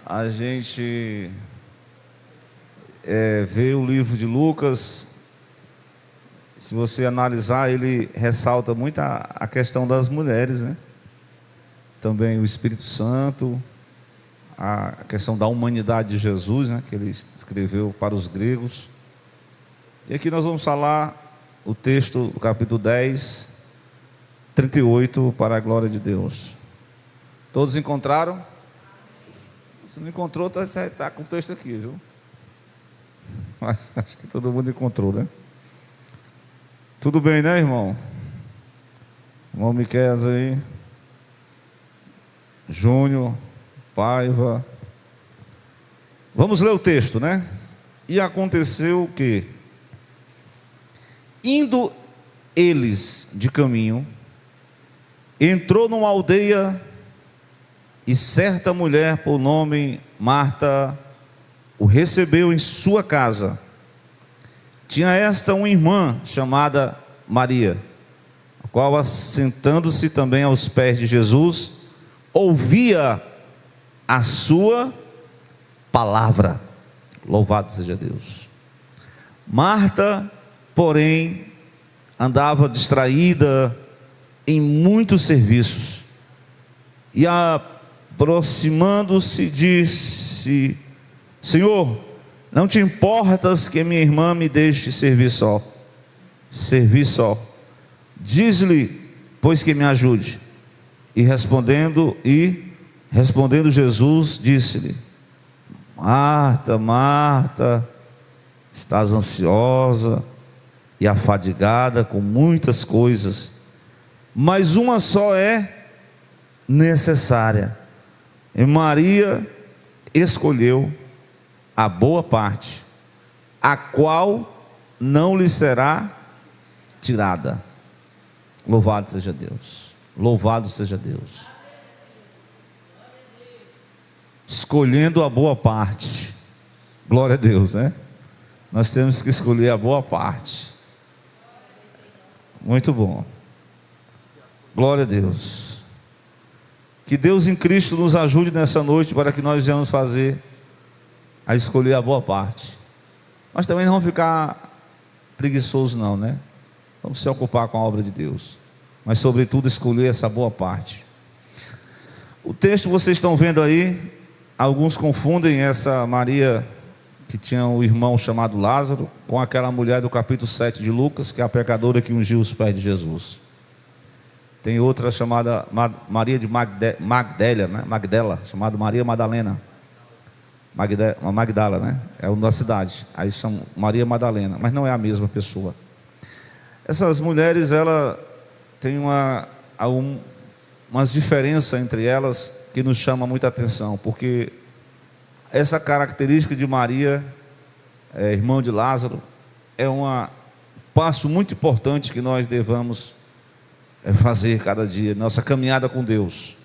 A gente vê o livro de Lucas. Se você analisar, ele ressalta muito a questão das mulheres, né? Também o Espírito Santo, a questão da humanidade de Jesus, né? Que ele escreveu para os gregos. E aqui nós vamos falar o texto do capítulo 10, 38, para a glória de Deus. Todos encontraram? Se não encontrou, está com o texto aqui, viu? Acho que todo mundo encontrou, né? Tudo bem, né, irmão? Irmão Miqueias aí, Júnior, Paiva. Vamos ler o texto, né? E aconteceu o quê? Indo eles de caminho, entrou numa aldeia, e certa mulher, por nome Marta, o recebeu em sua casa. Tinha esta uma irmã chamada Maria, a qual, assentando-se também aos pés de Jesus, ouvia a sua palavra. Louvado seja Deus. Marta, porém, andava distraída em muitos serviços, e aproximando-se, disse: Senhor, não te importas que minha irmã me deixe servir só? Diz-lhe, pois, que me ajude. E respondendo Jesus, disse-lhe: Marta, Marta, estás ansiosa e afadigada com muitas coisas, mas uma só é necessária. E Maria escolheu a boa parte, a qual não lhe será tirada. Louvado seja Deus. Louvado seja Deus. Escolhendo a boa parte. Glória a Deus, né? Nós temos que escolher a boa parte. Muito bom. Glória a Deus. Que Deus em Cristo nos ajude nessa noite, para que nós venhamos fazer a escolher a boa parte. Mas também não vamos ficar preguiçosos não, né? Vamos se ocupar com a obra de Deus, mas sobretudo escolher essa boa parte. O texto vocês estão vendo aí. Alguns confundem essa Maria, que tinha um irmão chamado Lázaro, com aquela mulher do capítulo 7 de Lucas, que é a pecadora que ungiu os pés de Jesus. Tem outra chamada Maria de Magdala, chamada Maria Madalena. Magdala, né? É uma cidade. Aí chama Maria Madalena, mas não é a mesma pessoa. Essas mulheres, ela tem umas diferenças entre elas que nos chama muita atenção, porque essa característica de Maria, irmã de Lázaro, é um passo muito importante que nós devamos fazer cada dia, nossa caminhada com Deus.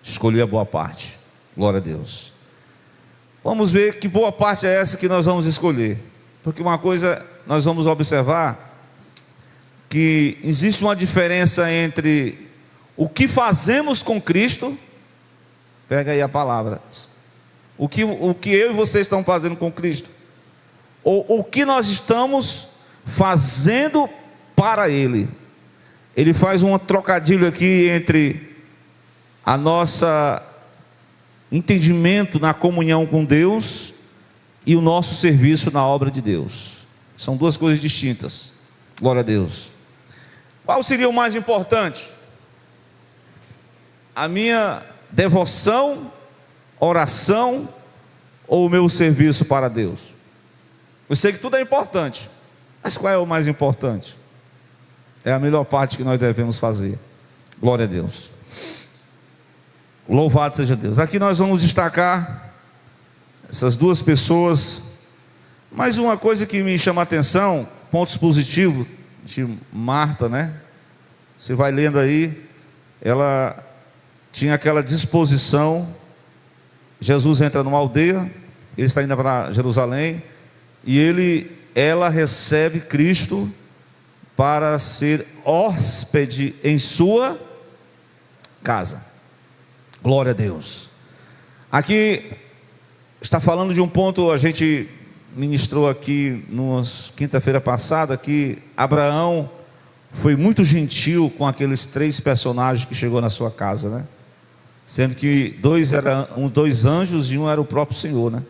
Escolher a boa parte. Glória a Deus. Vamos ver que boa parte é essa que nós vamos escolher, porque uma coisa nós vamos observar, que existe uma diferença entre o que fazemos com Cristo. Pega aí a palavra. O que eu e você estão fazendo com Cristo, ou o que nós estamos fazendo para Ele. Ele faz um trocadilho aqui entre a nossa entendimento na comunhão com Deus e o nosso serviço na obra de Deus. São duas coisas distintas. Glória a Deus. Qual seria o mais importante? A minha devoção, oração, ou o meu serviço para Deus? Eu sei que tudo é importante, mas qual é o mais importante? É a melhor parte que nós devemos fazer. Glória a Deus. Louvado seja Deus. Aqui nós vamos destacar essas duas pessoas. Mas uma coisa que me chama a atenção, pontos positivos de Marta, né? Você vai lendo aí, ela tinha aquela disposição. Jesus entra numa aldeia, ele está indo para Jerusalém, e ela recebe Cristo para ser hóspede em sua casa. Glória a Deus. Aqui está falando de um ponto, a gente ministrou aqui na quinta-feira passada, que Abraão foi muito gentil com aqueles 3 personagens que chegou na sua casa, né? Sendo que 2 eram 2 anjos e 1 era o próprio Senhor, né?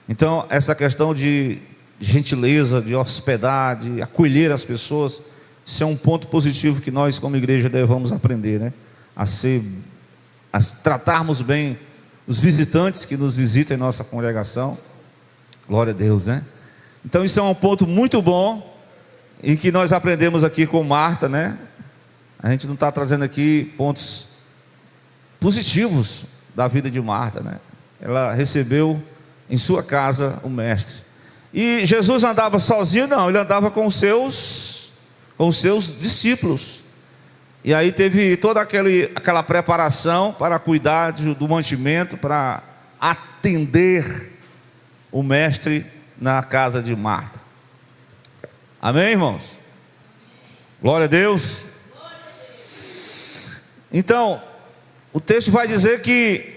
Então, essa questão de gentileza, de hospedar, de acolher as pessoas, isso é um ponto positivo que nós como igreja devemos aprender, né? A tratarmos bem os visitantes que nos visitam em nossa congregação. Glória a Deus, né? Então isso é um ponto muito bom e que nós aprendemos aqui com Marta, né? A gente não está trazendo aqui pontos positivos da vida de Marta, né? Ela recebeu em sua casa o mestre. E Jesus andava sozinho? Não, ele andava com os seus discípulos. E aí teve toda aquela preparação para cuidar do mantimento, para atender o mestre na casa de Marta. Amém, irmãos? Glória a Deus. Então, o texto vai dizer que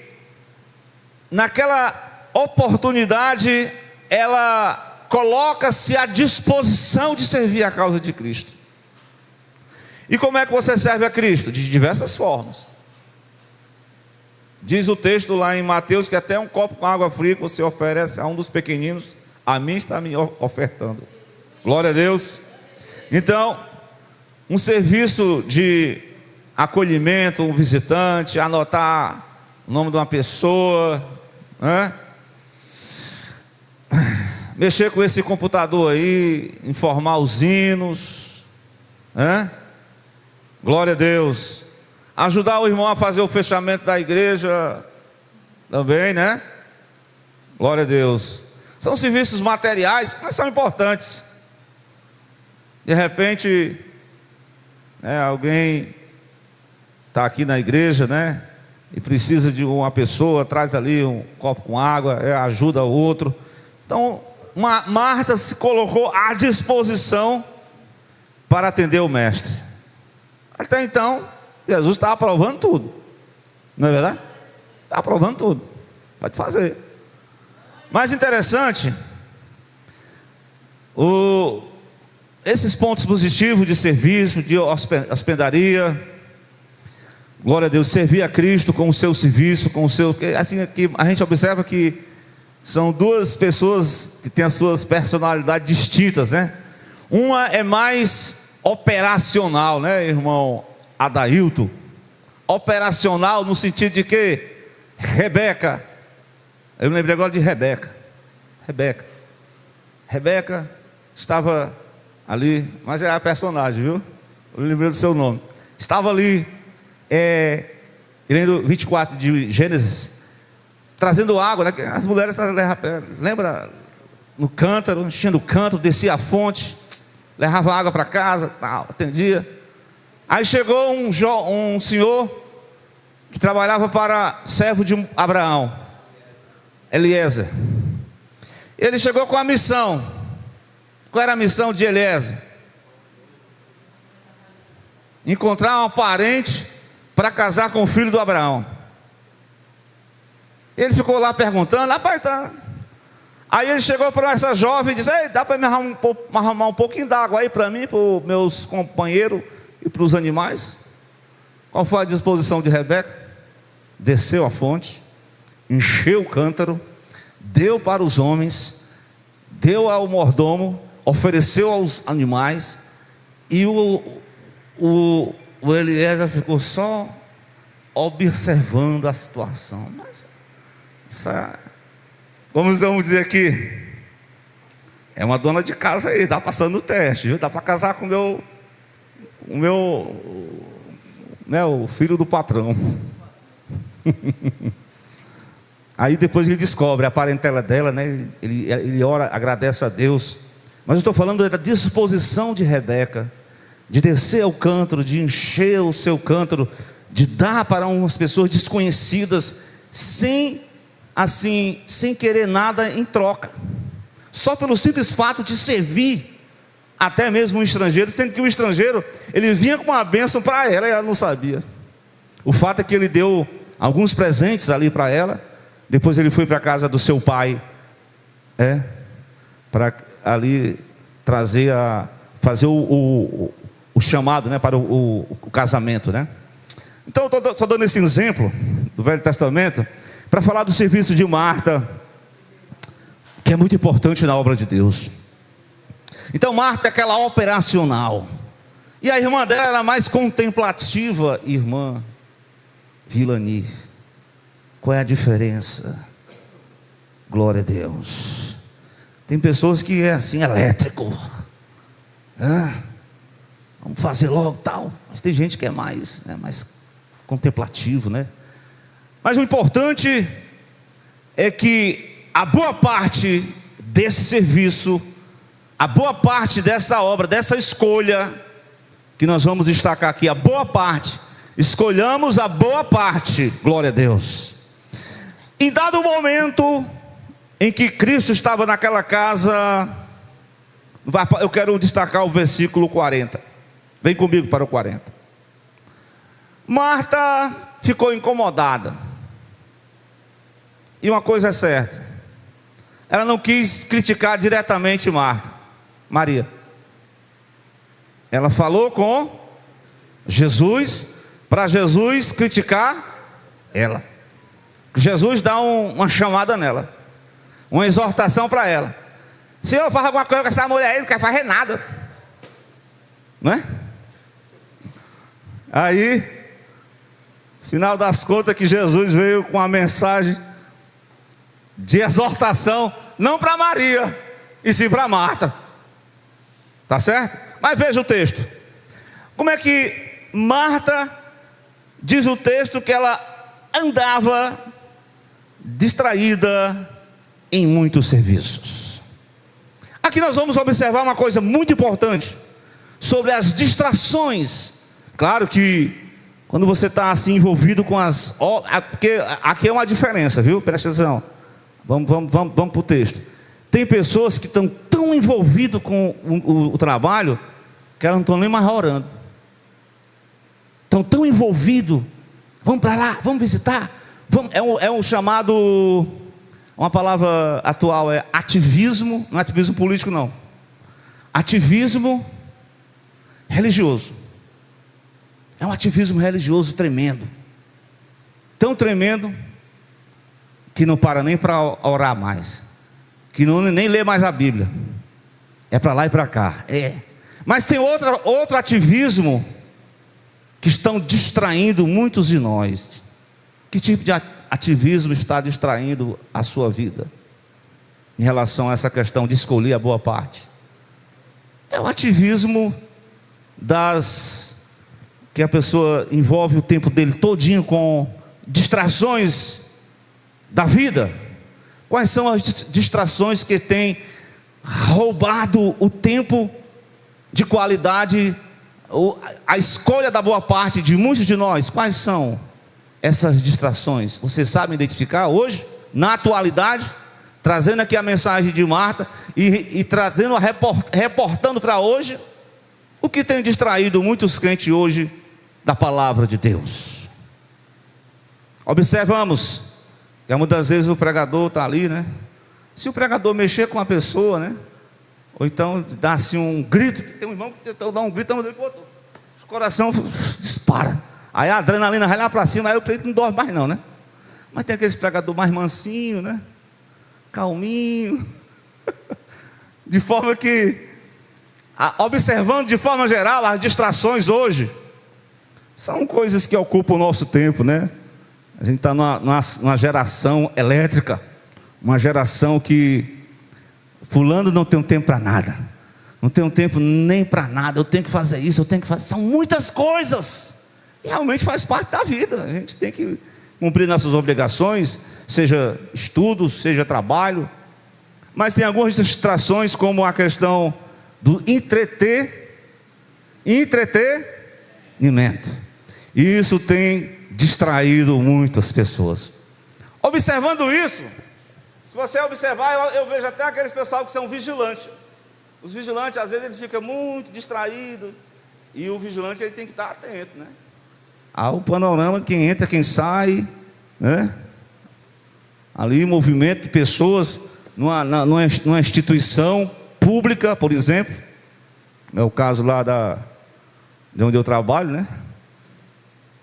naquela oportunidade ela coloca-se à disposição de servir a causa de Cristo. E como é que você serve a Cristo? De diversas formas. Diz o texto lá em Mateus que até um copo com água fria que você oferece a um dos pequeninos, a mim está me ofertando. Glória a Deus. Então, um serviço de acolhimento, um visitante, anotar o nome de uma pessoa, né? Mexer com esse computador aí, informar os hinos, né? Glória a Deus. Ajudar o irmão a fazer o fechamento da igreja também, né? Glória a Deus. São serviços materiais, mas são importantes. De repente, né, alguém está aqui na igreja, né? E precisa de uma pessoa, traz ali um copo com água, ajuda o outro. Então, Marta se colocou à disposição para atender o mestre. Até então, Jesus está aprovando tudo, não é verdade? Está aprovando tudo, pode fazer. Mais interessante, esses pontos positivos de serviço, de hospedaria, glória a Deus, servir a Cristo com o seu serviço, com o seu, assim, aqui a gente observa que são 2 pessoas que têm as suas personalidades distintas, né? Uma é mais operacional, né, irmão Adailton? Operacional no sentido de que Rebeca, eu me lembrei agora de Rebeca estava ali, mas é a personagem, viu? Eu lembrei do seu nome. Estava ali, lendo 24 de Gênesis, trazendo água, né? As mulheres, lembra, no cântaro, enchendo o cântaro, descia a fonte, levava água para casa, tal, atendia. Aí chegou um senhor que trabalhava para servo de Abraão, Eliezer. Ele chegou com a missão. Qual era a missão de Eliezer? Encontrar um parente para casar com o filho do Abraão. Ele ficou lá perguntando, rapaz, tá. Aí ele chegou para essa jovem e disse: ei, dá para me arrumar um pouquinho d'água aí para mim, para os meus companheiros e para os animais? Qual foi a disposição de Rebeca? Desceu a fonte, encheu o cântaro, deu para os homens, deu ao mordomo, ofereceu aos animais, e o Eliezer ficou só observando a situação. Mas vamos dizer aqui, é uma dona de casa aí, está passando o teste, viu? Dá para casar com o filho do patrão. Aí depois ele descobre a parentela dela, né? Ele ora, agradece a Deus. Mas eu estou falando da disposição de Rebeca, de descer ao cântaro, de encher o seu cântaro, de dar para umas pessoas desconhecidas, sem querer nada em troca, só pelo simples fato de servir até mesmo um estrangeiro, sendo que o estrangeiro, ele vinha com uma bênção para ela e ela não sabia. O fato é que ele deu alguns presentes ali para ela, Depois ele foi para a casa do seu pai, para ali fazer o chamado, para o casamento, né? Então eu estou dando esse exemplo do Velho Testamento para falar do serviço de Marta, que é muito importante na obra de Deus. Então Marta é aquela operacional, e a irmã dela era mais contemplativa. Irmã Vilani, qual é a diferença? Glória a Deus. Tem pessoas que é assim, elétrico, vamos fazer logo tal, mas tem gente que é mais contemplativo, né? Mas o importante é que a boa parte desse serviço, a boa parte dessa obra, dessa escolha que nós vamos destacar aqui, a boa parte, escolhamos a boa parte, glória a Deus. Em dado momento em que Cristo estava naquela casa, eu quero destacar o versículo 40, vem comigo para o 40. Marta ficou incomodada, e uma coisa é certa, ela não quis criticar diretamente Maria. Ela falou com Jesus, para Jesus criticar ela. Jesus dá uma chamada nela, uma exortação para ela. Senhor, faz alguma coisa com essa mulher aí, não quer fazer nada, não é? Aí, final das contas, que Jesus veio com a mensagem de exortação, não para Maria, e sim para Marta. Tá certo? Mas veja o texto. Como é que Marta, diz o texto, que ela andava distraída em muitos serviços. Aqui nós vamos observar uma coisa muito importante sobre as distrações. Claro que quando você está assim envolvido com porque aqui é uma diferença, viu? Presta atenção. Vamos para o texto. Tem pessoas que estão tão envolvidas com o trabalho que elas não estão nem mais orando. Estão tão envolvidos. Vamos para lá, vamos visitar. É um chamado, uma palavra atual é ativismo. Não é ativismo político, não. Ativismo religioso. É um ativismo religioso tremendo. Tão tremendo que não para nem para orar mais, que nem lê mais a Bíblia. É para lá e para cá. Mas tem outro ativismo que estão distraindo muitos de nós. Que tipo de ativismo está distraindo a sua vida em relação a essa questão de escolher a boa parte? É o ativismo que a pessoa envolve o tempo dele todinho com distrações da vida. Quais são as distrações que têm roubado o tempo de qualidade, a escolha da boa parte de muitos de nós? Quais são essas distrações? Você sabe identificar hoje, na atualidade, trazendo aqui a mensagem de Marta e trazendo, reportando para hoje, o que tem distraído muitos crentes hoje da palavra de Deus. Observamos que muitas vezes o pregador está ali, né? Se o pregador mexer com a pessoa, né? Ou então dá assim um grito, tem um irmão que você dá um grito, o coração dispara. Aí a adrenalina vai lá para cima, aí o preto não dorme mais não, né? Mas tem aqueles pregador mais mansinho, né? Calminho. De forma que, observando de forma geral, as distrações hoje são coisas que ocupam o nosso tempo, né? A gente está numa geração elétrica, uma geração que fulano não tem um tempo para nada, não tem um tempo nem para nada, eu tenho que fazer isso, eu tenho que fazer, são muitas coisas, e realmente faz parte da vida. A gente tem que cumprir nossas obrigações, seja estudo, seja trabalho, mas tem algumas distrações, como a questão do entretenimento, e isso tem distraído muitas pessoas. Observando isso, se você observar, eu vejo até aqueles pessoal que são vigilantes. Os vigilantes, às vezes, eles ficam muito distraídos, e o vigilante ele tem que estar atento, né? Ao panorama de quem entra, quem sai, né? ali movimento de pessoas numa instituição pública, por exemplo. É o caso lá de onde eu trabalho, né?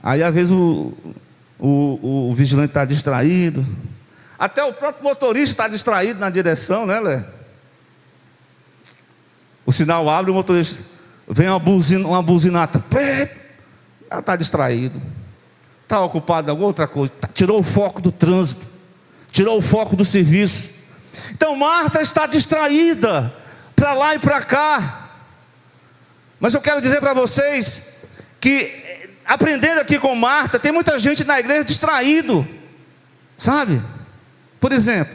Aí às vezes o vigilante está distraído, até o próprio motorista está distraído na direção, né, Lé? O sinal abre, o motorista vem uma buzinata, ela está distraído, está ocupado em alguma outra coisa, tirou o foco do trânsito, tirou o foco do serviço. Então Marta está distraída para lá e para cá. Mas eu quero dizer para vocês que, aprendendo aqui com Marta, tem muita gente na igreja distraído, sabe? Por exemplo,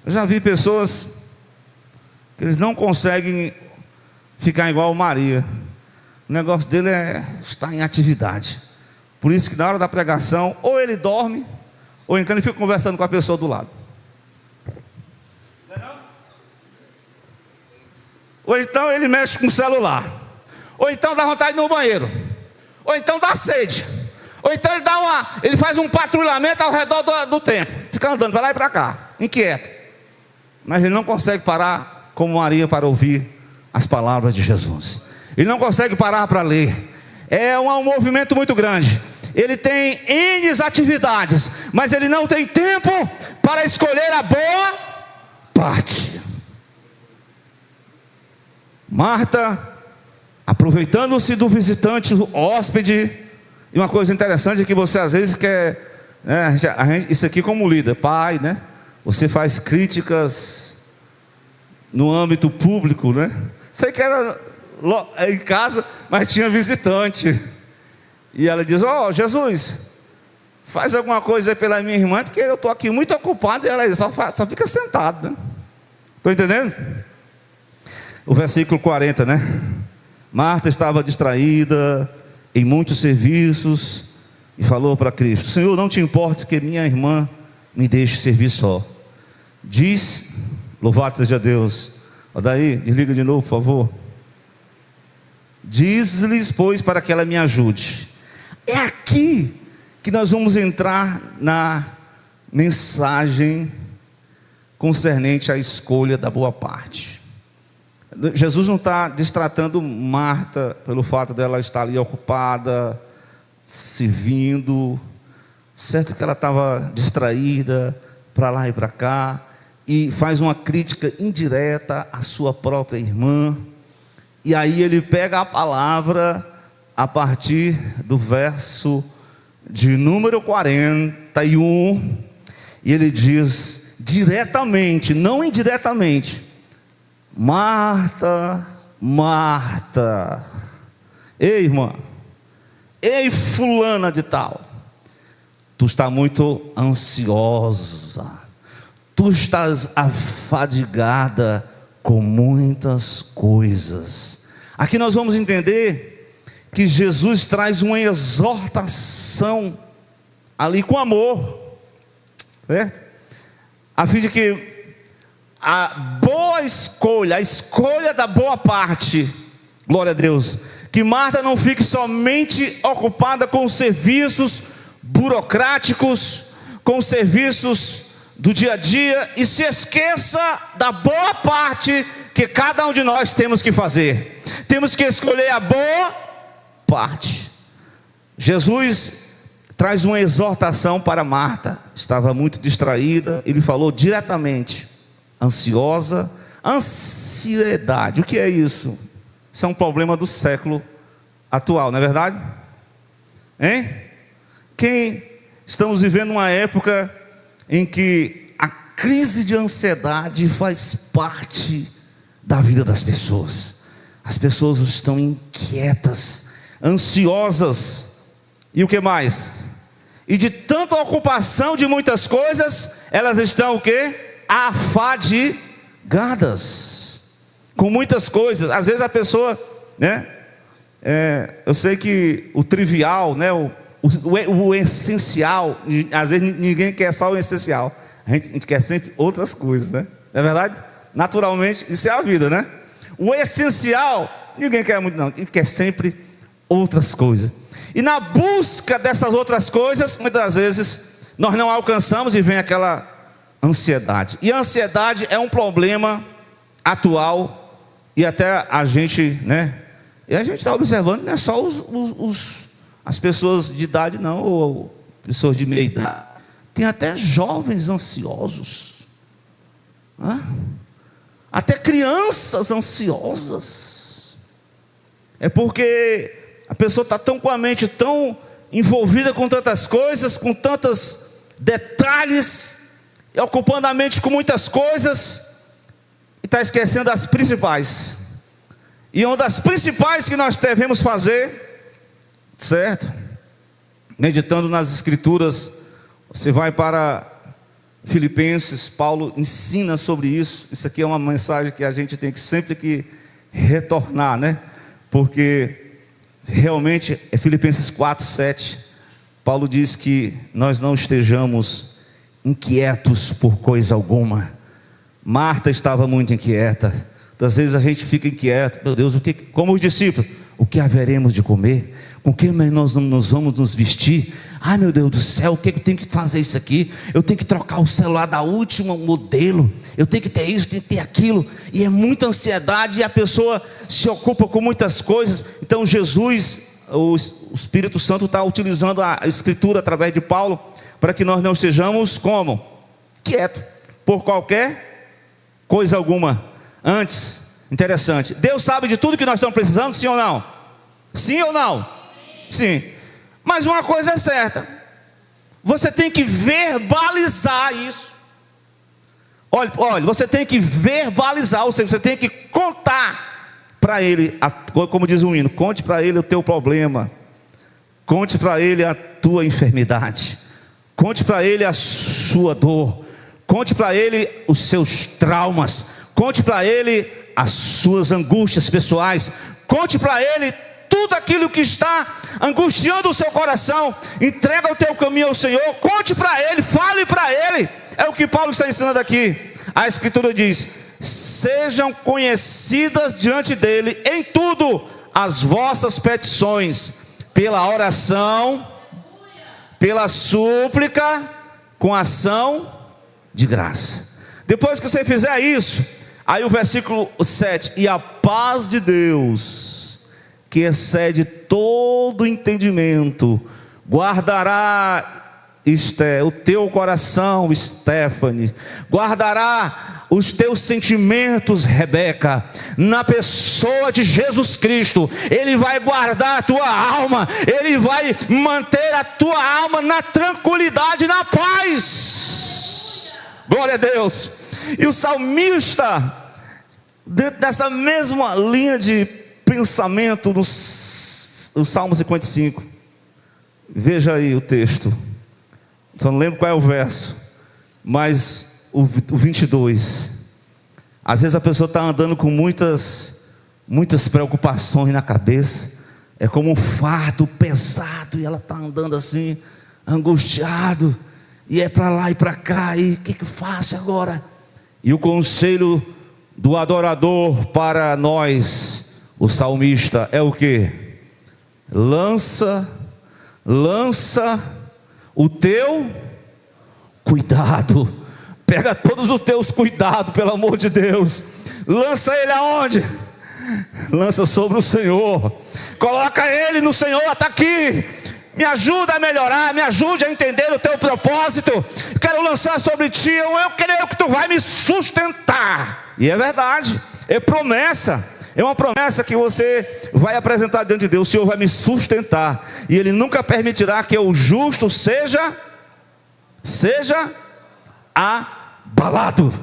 eu já vi pessoas que eles não conseguem ficar igual Maria. O negócio dele é estar em atividade. Por isso que na hora da pregação, ou ele dorme, ou então ele fica conversando com a pessoa do lado. Não é não? Ou então ele mexe com o celular, ou então dá vontade de ir no banheiro, ou então dá sede, ou então ele faz um patrulhamento ao redor do templo, fica andando para lá e para cá, inquieto. Mas ele não consegue parar como Maria para ouvir as palavras de Jesus. Ele não consegue parar para ler. É um movimento muito grande. Ele tem N atividades, mas ele não tem tempo para escolher a boa parte. Marta, aproveitando-se do visitante, do hóspede. E uma coisa interessante é que você às vezes quer, né, isso aqui como líder, pai, né? Você faz críticas no âmbito público, né? Sei que era em casa, mas tinha visitante. E ela diz: ó, Jesus, faz alguma coisa aí pela minha irmã, porque eu estou aqui muito ocupado. E ela só fica sentado, né? Estou entendendo? O versículo 40, né? Marta estava distraída em muitos serviços e falou para Cristo: Senhor, não te importes que minha irmã me deixe servir só. Diz, louvado seja Deus. Daí, desliga de novo, por favor. Diz-lhes, pois, para que ela me ajude. É aqui que nós vamos entrar na mensagem concernente à escolha da boa parte. Jesus não está destratando Marta pelo fato dela estar ali ocupada, servindo. Certo que ela estava distraída para lá e para cá, e faz uma crítica indireta à sua própria irmã. E aí ele pega a palavra a partir do verso de número 41, e ele diz diretamente, não indiretamente: Marta, Marta, ei irmã, ei fulana de tal, tu está muito ansiosa, tu estás afadigada com muitas coisas. Aqui nós vamos entender que Jesus traz uma exortação ali com amor, certo? A fim de que a boa escolha, a escolha da boa parte, glória a Deus, que Marta não fique somente ocupada com serviços burocráticos, com serviços do dia a dia, e se esqueça da boa parte que cada um de nós temos que fazer. Temos que escolher a boa parte. Jesus traz uma exortação para Marta. Estava muito distraída. Ele falou diretamente: ansiosa. Ansiedade, o que é isso? Isso é um problema do século atual, não é verdade? Hein? Estamos vivendo uma época em que a crise de ansiedade faz parte da vida das pessoas. As pessoas estão inquietas, ansiosas, e o que mais? E de tanta ocupação de muitas coisas, elas estão o quê? Afadigadas, com muitas coisas. Às vezes a pessoa, né? Eu sei que o trivial, né? O essencial, às vezes ninguém quer só o essencial, a gente quer sempre outras coisas, né? Não é verdade? Naturalmente, isso é a vida, né? O essencial, ninguém quer muito não, quer sempre outras coisas. E na busca dessas outras coisas, muitas vezes, nós não alcançamos e vem aquela ansiedade. E a ansiedade é um problema atual, e até a gente, né? E a gente está observando, não é só as pessoas de idade, não, ou pessoas de meia idade. Tem até jovens ansiosos, até crianças ansiosas. É porque a pessoa está tão com a mente tão envolvida com tantas coisas, com tantos detalhes, e ocupando a mente com muitas coisas, e está esquecendo as principais. E uma das principais que nós devemos fazer, certo? Meditando nas Escrituras, você vai para Filipenses, Paulo ensina sobre isso. Isso aqui é uma mensagem que a gente tem que sempre que retornar, né? Porque realmente é Filipenses 4:7. Paulo diz que nós não estejamos inquietos por coisa alguma. Marta estava muito inquieta. Às vezes a gente fica inquieto, meu Deus, como os discípulos, o que haveremos de comer? Com que nós vamos nos vestir? Ai meu Deus do céu, o que eu tenho que fazer isso aqui? Eu tenho que trocar o celular da última modelo, eu tenho que ter isso, tenho que ter aquilo. E é muita ansiedade, e a pessoa se ocupa com muitas coisas. Então Jesus, o Espírito Santo está utilizando a Escritura através de Paulo, para que nós não estejamos como? Quietos, por qualquer coisa alguma. Antes, interessante, Deus sabe de tudo que nós estamos precisando, sim ou não? Sim ou não? Sim. Mas uma coisa é certa, você tem que verbalizar isso. Olha, você tem que verbalizar, ou seja, você tem que contar para Ele, como diz o hino, conte para Ele o teu problema, conte para Ele a tua enfermidade, conte para Ele a sua dor, conte para Ele os seus traumas, conte para Ele as suas angústias pessoais, conte para Ele tudo aquilo que está angustiando o seu coração. Entrega o teu caminho ao Senhor, conte para Ele, fale para Ele. É o que Paulo está ensinando aqui. A Escritura diz: sejam conhecidas diante dEle em tudo as vossas petições, pela oração, pela súplica, com ação de graça. Depois que você fizer isso, aí o versículo 7, e a paz de Deus, que excede todo entendimento, guardará o teu coração, Stephanie, guardará os teus sentimentos, Rebeca, na pessoa de Jesus Cristo. Ele vai guardar a tua alma, Ele vai manter a tua alma na tranquilidade, na paz. Glória a Deus. E o salmista, dentro dessa mesma linha de pensamento, no Salmo 55, veja aí o texto, só não lembro qual é o verso, mas o 22, às vezes a pessoa está andando com muitas preocupações na cabeça, é como um fardo pesado, e ela está andando assim, angustiado, e é para lá e para cá, e o que eu faço agora? E o conselho do adorador para nós, o salmista, é o que? Lança o teu cuidado, pega todos os teus cuidados, pelo amor de Deus, lança ele aonde? Lança sobre o Senhor, coloca ele no Senhor. Está aqui, me ajuda a melhorar, me ajude a entender o teu propósito, eu quero lançar sobre ti, eu creio que tu vai me sustentar. E é verdade, é promessa, é uma promessa que você vai apresentar diante de Deus. O Senhor vai me sustentar, e Ele nunca permitirá que o justo seja abalado.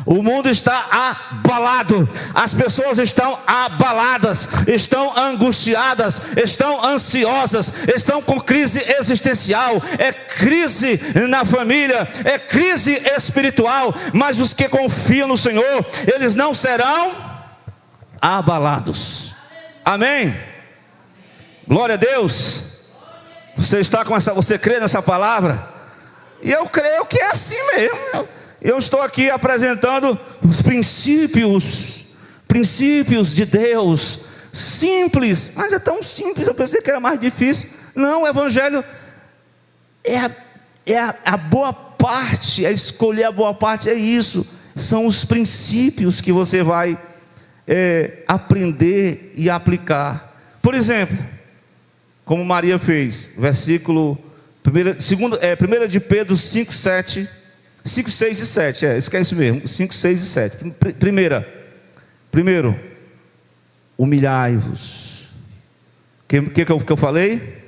O mundo está abalado, as pessoas estão abaladas, estão angustiadas, estão ansiosas, estão com crise existencial, é crise na família, é crise espiritual. Mas os que confiam no Senhor, eles não serão abalados. Amém? Glória a Deus. Você crê nessa palavra? E eu creio que é assim mesmo. Eu estou aqui apresentando os princípios de Deus, simples, mas é tão simples, eu pensei que era mais difícil. Não, o Evangelho é a boa parte, escolher a boa parte é isso. São os princípios que você vai aprender e aplicar. Por exemplo, como Maria fez, versículo 1 de Pedro 5, 7, 5, 6 e 7, esquece mesmo, 5, 6 e 7. Primeiro, humilhai-vos. O que eu falei?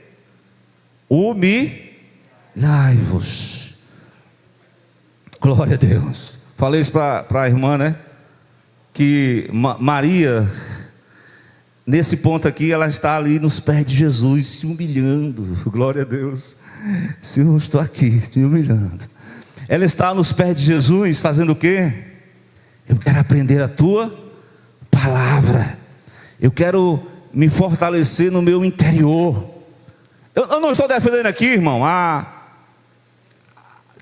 Humilhai-vos. Glória a Deus. Falei isso para a irmã, né? Que Maria, nesse ponto aqui, ela está ali nos pés de Jesus, se humilhando. Glória a Deus. Senhor, eu estou aqui, me humilhando. Ela está nos pés de Jesus, fazendo o quê? Eu quero aprender a tua palavra. Eu quero me fortalecer no meu interior. Eu não estou defendendo aqui, irmão,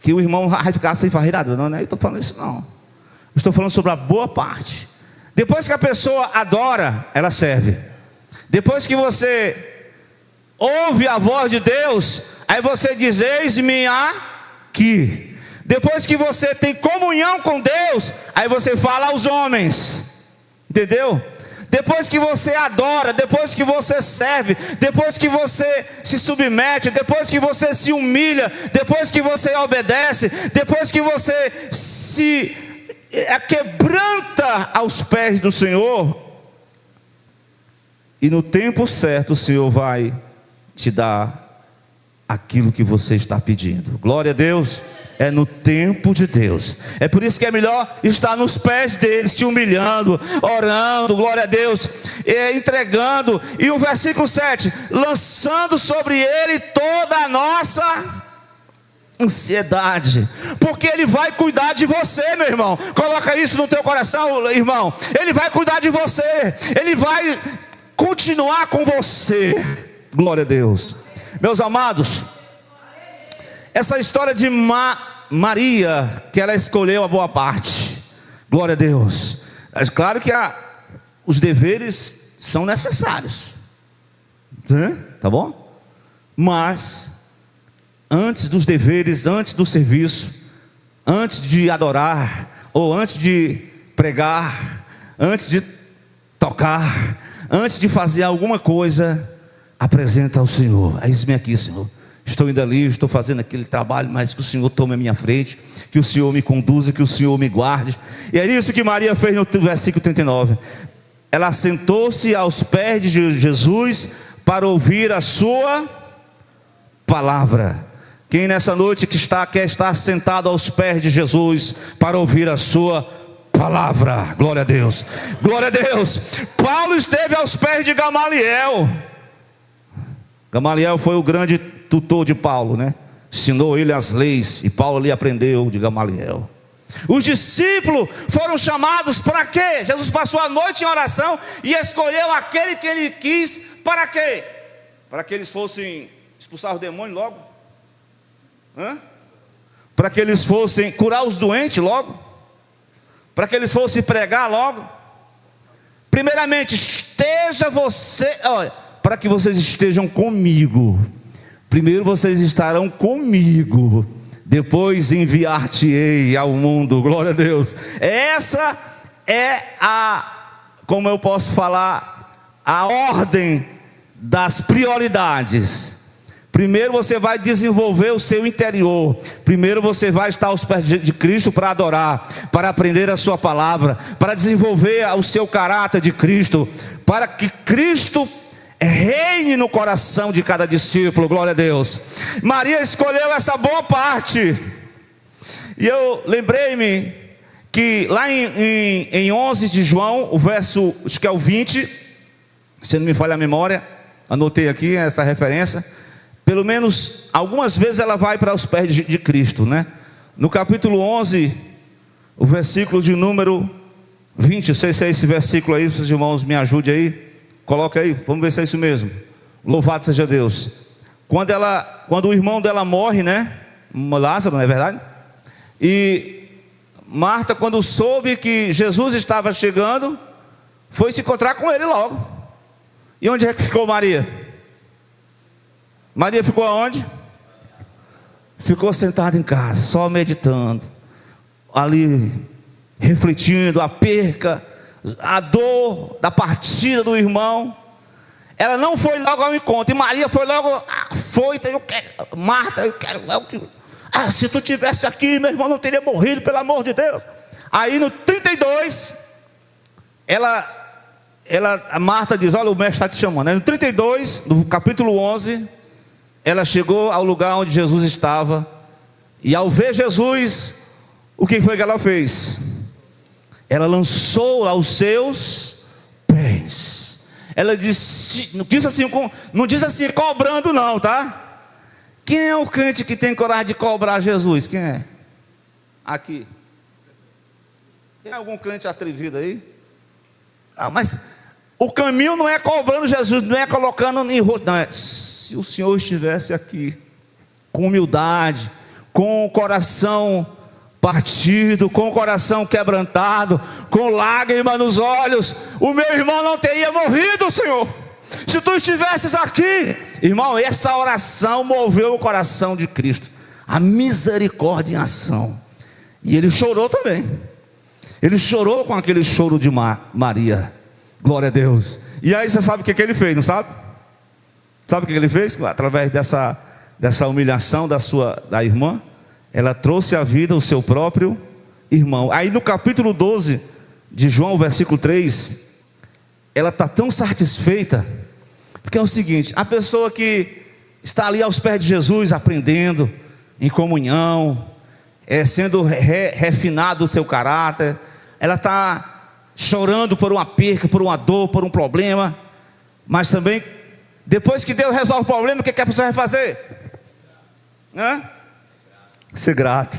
que o irmão vai ficar sem fazer nada, não estou falando isso não. Eu estou falando sobre a boa parte. Depois que a pessoa adora, ela serve. Depois que você ouve a voz de Deus, aí você diz: eis-me aqui. Depois que você tem comunhão com Deus, aí você fala aos homens. Entendeu? Depois que você adora, depois que você serve, depois que você se submete, depois que você se humilha, depois que você obedece, depois que você se quebranta aos pés do Senhor, e no tempo certo o Senhor vai te dar aquilo que você está pedindo. Glória a Deus. É no tempo de Deus. É por isso que é melhor estar nos pés dele, se humilhando, orando, glória a Deus, entregando. E o versículo 7: lançando sobre ele toda a nossa ansiedade, porque ele vai cuidar de você, meu irmão. Coloca isso no teu coração, irmão. Ele vai cuidar de você, ele vai continuar com você. Glória a Deus. Meus amados, essa história de Maria, que ela escolheu a boa parte. Glória a Deus. É claro que os deveres são necessários, né? Tá bom? Mas antes dos deveres, antes do serviço, antes de adorar, ou antes de pregar, antes de tocar, antes de fazer alguma coisa, apresenta ao Senhor: eis-me aqui, Senhor. Estou indo ali, estou fazendo aquele trabalho, mas que o Senhor tome a minha frente, que o Senhor me conduza, que o Senhor me guarde. E é isso que Maria fez no versículo 39. Ela sentou-se aos pés de Jesus para ouvir a sua palavra. Quem nessa noite quer estar sentado aos pés de Jesus para ouvir a sua palavra? Glória a Deus. Glória a Deus. Paulo esteve aos pés de Gamaliel. Gamaliel foi o grande tutor de Paulo, né? Ensinou ele as leis, e Paulo ali aprendeu de Gamaliel. Os discípulos foram chamados para quê? Jesus passou a noite em oração e escolheu aquele que ele quis. Para quê? Para que eles fossem expulsar os demônios logo? Para que eles fossem curar os doentes logo? Para que eles fossem pregar logo? Primeiramente, esteja você, olha, para que vocês estejam comigo. Primeiro vocês estarão comigo, depois enviar-te-ei ao mundo. Glória a Deus. Essa é como eu posso falar, a ordem das prioridades. Primeiro você vai desenvolver o seu interior. Primeiro você vai estar aos pés de Cristo para adorar, para aprender a sua palavra, para desenvolver o seu caráter de Cristo, para que Cristo reine no coração de cada discípulo. Glória a Deus. Maria escolheu essa boa parte. E eu lembrei-me que lá em 11 de João, o verso, acho que é o 20, se não me falha a memória, anotei aqui essa referência. Pelo menos algumas vezes ela vai para os pés de Cristo, né? No capítulo 11, o versículo de número 20, eu sei se é esse versículo aí, se os irmãos me ajudem aí. Coloca aí, vamos ver se é isso mesmo. Louvado seja Deus. Quando o irmão dela morre, né? Lázaro, não é verdade? E Marta, quando soube que Jesus estava chegando, foi se encontrar com ele logo. E onde é que ficou Maria? Maria ficou aonde? ficou sentado em casa, só meditando, ali, refletindo a perca, a dor da partida do irmão. Ela não foi logo ao encontro, e Maria foi logo, Marta, eu quero logo que... se tu tivesse aqui, meu irmão não teria morrido, pelo amor de Deus. Aí no 32, a Marta diz, olha, o mestre está te chamando. Aí no 32, no capítulo 11, ela chegou ao lugar onde Jesus estava, e ao ver Jesus, o que foi que ela fez? Ela lançou aos seus pés. Ela disse, não disse assim cobrando não, tá? Quem é o crente que tem coragem de cobrar Jesus? Quem é? Aqui. Tem algum crente atrevido aí? Não, mas o caminho não é cobrando Jesus, não é colocando em rosto, não, é se o Senhor estivesse aqui, com humildade, com o coração partido, com o coração quebrantado, com lágrimas nos olhos, o meu irmão não teria morrido, Senhor. Se tu estivesses aqui, irmão, essa oração moveu o coração de Cristo, a misericórdia em ação, e ele chorou também. Ele chorou com aquele choro de Maria, glória a Deus. E aí você sabe o que ele fez, não sabe? Sabe o que ele fez? Através dessa humilhação da irmã, ela trouxe à vida o seu próprio irmão. Aí no capítulo 12 de João, versículo 3, ela está tão satisfeita, porque é o seguinte, a pessoa que está ali aos pés de Jesus, aprendendo em comunhão, sendo refinado o seu caráter, ela está chorando por uma perca, por uma dor, por um problema, mas também, depois que Deus resolve o problema, o que a pessoa vai fazer? Ser grato.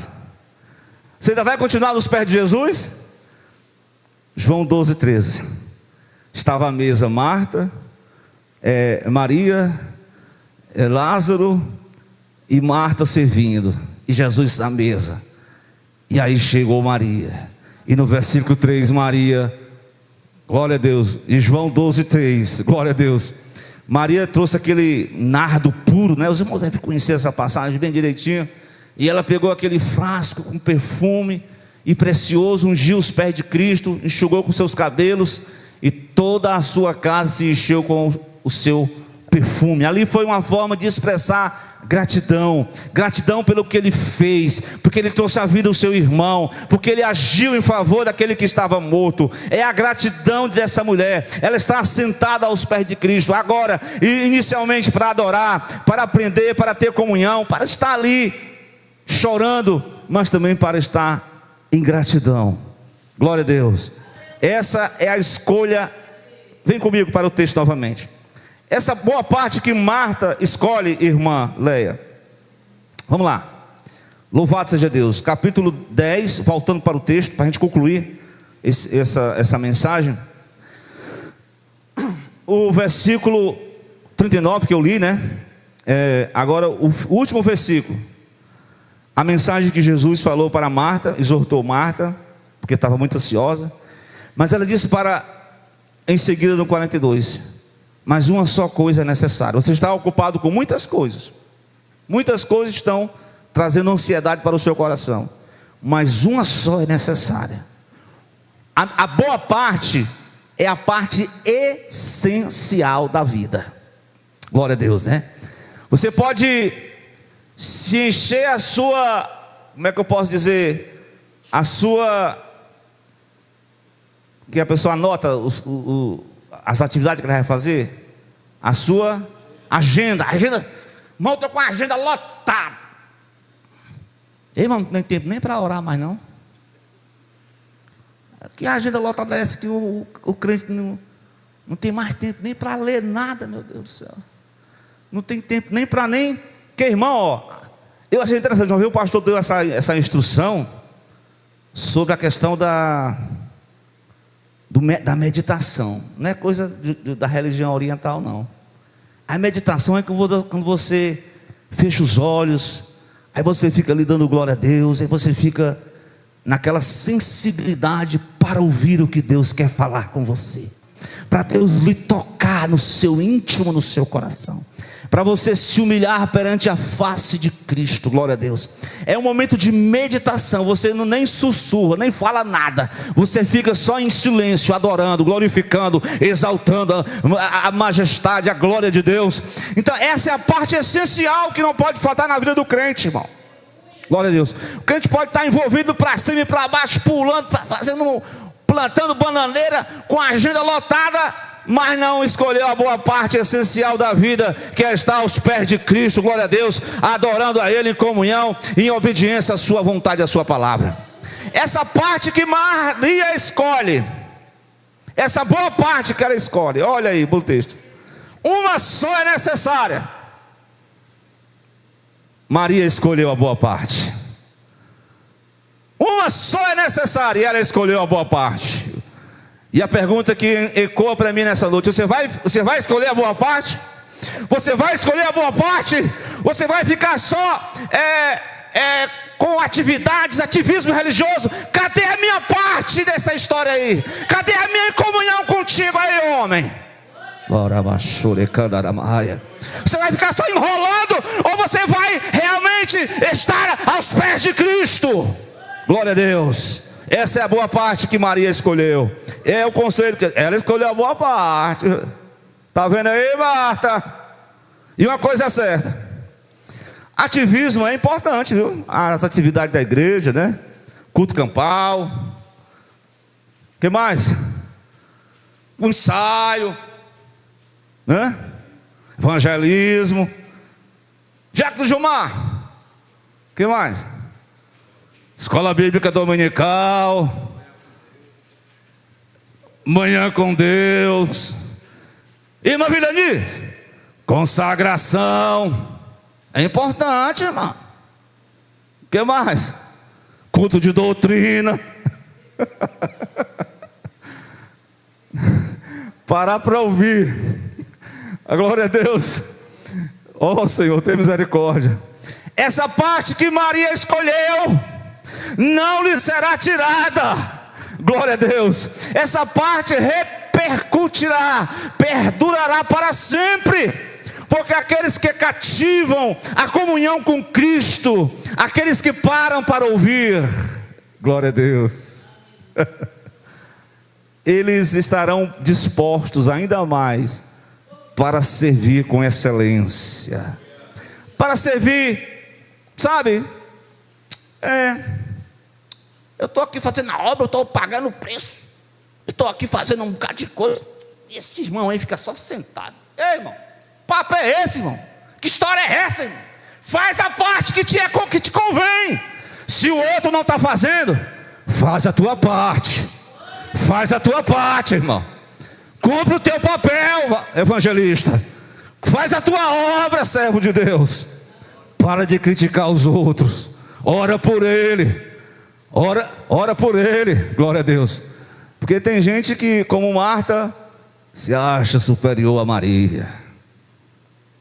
Você ainda vai continuar nos pés de Jesus? João 12, 13. Estava à mesa Marta, Maria, Lázaro e Marta servindo, e Jesus à mesa. E aí chegou Maria, e no versículo 3, Maria, glória a Deus, e João 12, 3, glória a Deus, Maria trouxe aquele nardo puro, né? Os irmãos devem conhecer essa passagem bem direitinho. E ela pegou aquele frasco com perfume e precioso, ungiu os pés de Cristo, enxugou com seus cabelos, e toda a sua casa se encheu com o seu perfume. Ali foi uma forma de expressar gratidão, gratidão pelo que ele fez, porque ele trouxe à vida o seu irmão, porque ele agiu em favor daquele que estava morto. É a gratidão dessa mulher. Ela está assentada aos pés de Cristo agora, inicialmente para adorar, para aprender, para ter comunhão, para estar ali chorando, mas também para estar em gratidão. Glória a Deus. Essa é a escolha. Vem comigo para o texto novamente. Essa boa parte que Marta escolhe, irmã Leia. Vamos lá. Louvado seja Deus. Capítulo 10, voltando para o texto, para a gente concluir essa mensagem. O versículo 39 que eu li, né? Agora o último versículo. A mensagem que Jesus falou para Marta, exortou Marta, porque estava muito ansiosa. Mas ela disse em seguida no 42, mas uma só coisa é necessária. Você está ocupado com muitas coisas. Muitas coisas estão trazendo ansiedade para o seu coração. Mas uma só é necessária. A boa parte é a parte essencial da vida. Glória a Deus, né? Você pode se encher a sua, como é que eu posso dizer? Que a pessoa anota as atividades que ela vai fazer, a sua agenda, irmão, estou com a agenda lotada. Ei, irmão, não tem tempo nem para orar mais não. Que agenda lotada é essa que o crente não tem mais tempo nem para ler nada, meu Deus do céu. Não tem tempo nem para que irmão, eu achei interessante, uma vez o pastor deu essa instrução sobre a questão da meditação. Não é coisa da religião oriental, não. A meditação é quando você fecha os olhos, aí você fica ali dando glória a Deus, aí você fica naquela sensibilidade para ouvir o que Deus quer falar com você, para Deus lhe tocar no seu íntimo, no seu coração. para você se humilhar perante a face de Cristo. Glória a Deus. É um momento de meditação. Você não nem sussurra, nem fala nada. Você fica só em silêncio, adorando, glorificando, exaltando a majestade, a glória de Deus. Então essa é a parte essencial que não pode faltar na vida do crente, irmão. Glória a Deus. O crente pode estar envolvido para cima e para baixo, pulando, plantando bananeira, com a agenda lotada, mas não escolheu a boa parte essencial da vida, que é estar aos pés de Cristo, glória a Deus, adorando a Ele em comunhão, em obediência à sua vontade, à sua palavra. Essa parte que Maria escolhe, essa boa parte que ela escolhe, olha aí o texto, uma só é necessária. Maria escolheu a boa parte. Uma só é necessária, e ela escolheu a boa parte. E a pergunta que ecoa para mim nessa noite: você vai escolher a boa parte? Você vai escolher a boa parte? Você vai ficar só com ativismo religioso? Cadê a minha parte dessa história aí? Cadê a minha comunhão contigo aí, homem? Você vai ficar só enrolando, ou você vai realmente estar aos pés de Cristo? Glória a Deus. Essa é a boa parte que Maria escolheu. É o conselho que ela escolheu, a boa parte. Está vendo aí, Marta? E uma coisa é certa: ativismo é importante, viu? As atividades da igreja, né? Culto campal. O que mais? O ensaio, né? Evangelismo. Jaco do Gilmar. O que mais? Escola bíblica dominical, manhã com Deus. Irmã Vilani, consagração. É importante, irmão. O que mais? Culto de doutrina. Parar para ouvir. A glória a Deus. Oh Senhor, tem misericórdia. Essa parte que Maria escolheu não lhe será tirada. Glória a Deus. Essa parte repercutirá, perdurará para sempre. Porque aqueles que cativam a comunhão com Cristo, aqueles que param para ouvir, glória a Deus, eles estarão dispostos ainda mais para servir com excelência. Para servir, sabe? Eu estou aqui fazendo a obra, eu estou pagando o preço, eu estou aqui fazendo um bocado de coisa, e esse irmão aí fica só sentado. Ei, irmão, papo é esse, irmão? Que história é essa, irmão? Faz a parte que te convém. Se o outro não está fazendo, faz a tua parte. Faz a tua parte, irmão. Cumpre o teu papel, evangelista. Faz a tua obra, servo de Deus. Para de criticar os outros. Ora por ele. Ora por ele, glória a Deus. Porque tem gente que, como Marta, se acha superior a Maria.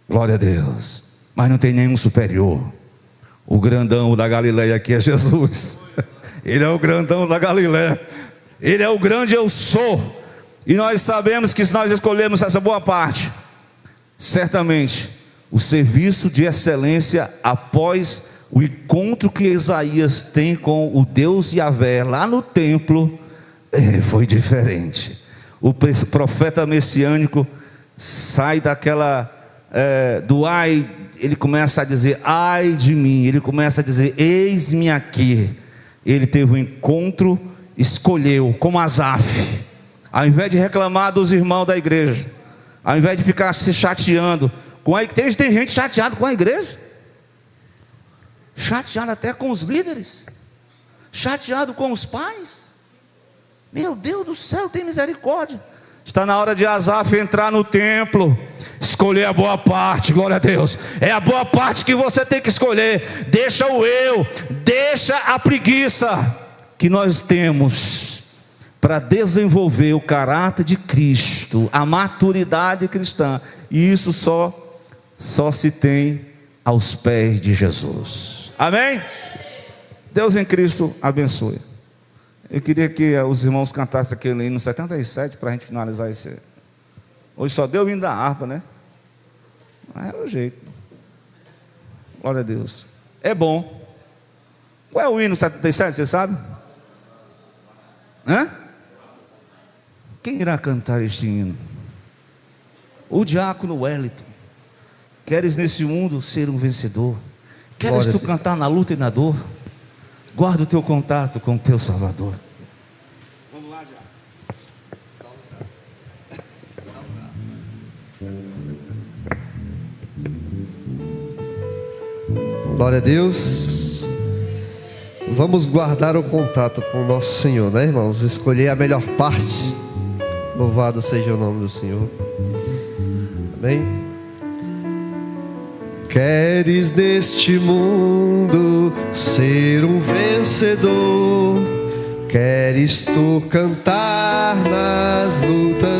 Glória a Deus. Mas não tem nenhum superior. O grandão da Galileia aqui é Jesus. Ele é o grandão da Galileia. Ele é o grande eu sou. E nós sabemos que se nós escolhermos essa boa parte, certamente o serviço de excelência após o encontro que Isaías tem com o Deus Yahvé lá no templo foi diferente. O profeta messiânico sai daquela do ai, ele começa a dizer ai de mim, ele começa a dizer eis-me aqui. Ele teve um encontro, escolheu, como Asaf, ao invés de reclamar dos irmãos da igreja, ao invés de ficar se chateando com a igreja. Tem gente chateada com a igreja, chateado até com os líderes, chateado com os pais. Meu Deus do céu, tem misericórdia. Está na hora de Asaf entrar no templo, escolher a boa parte, glória a Deus. É a boa parte que você tem que escolher. Deixa o eu, deixa a preguiça que nós temos para desenvolver o caráter de Cristo, a maturidade cristã. E isso só se tem aos pés de Jesus. Amém? Deus em Cristo abençoe. Eu queria que os irmãos cantassem aquele hino 77 para a gente finalizar esse. Hoje só deu vindo da harpa, né? Era o jeito. Glória a Deus. É bom. Qual é o hino 77, você sabe? Hã? Quem irá cantar este hino? O diácono Wellington. Queres nesse mundo ser um vencedor? Queres tu cantar na luta e na dor? Guarda o teu contato com o teu Salvador. Vamos lá já. Glória a Deus. Vamos guardar o contato com o nosso Senhor, né, irmãos? Escolher a melhor parte. Louvado seja o nome do Senhor. Amém. Queres neste mundo ser um vencedor? Queres tu cantar nas lutas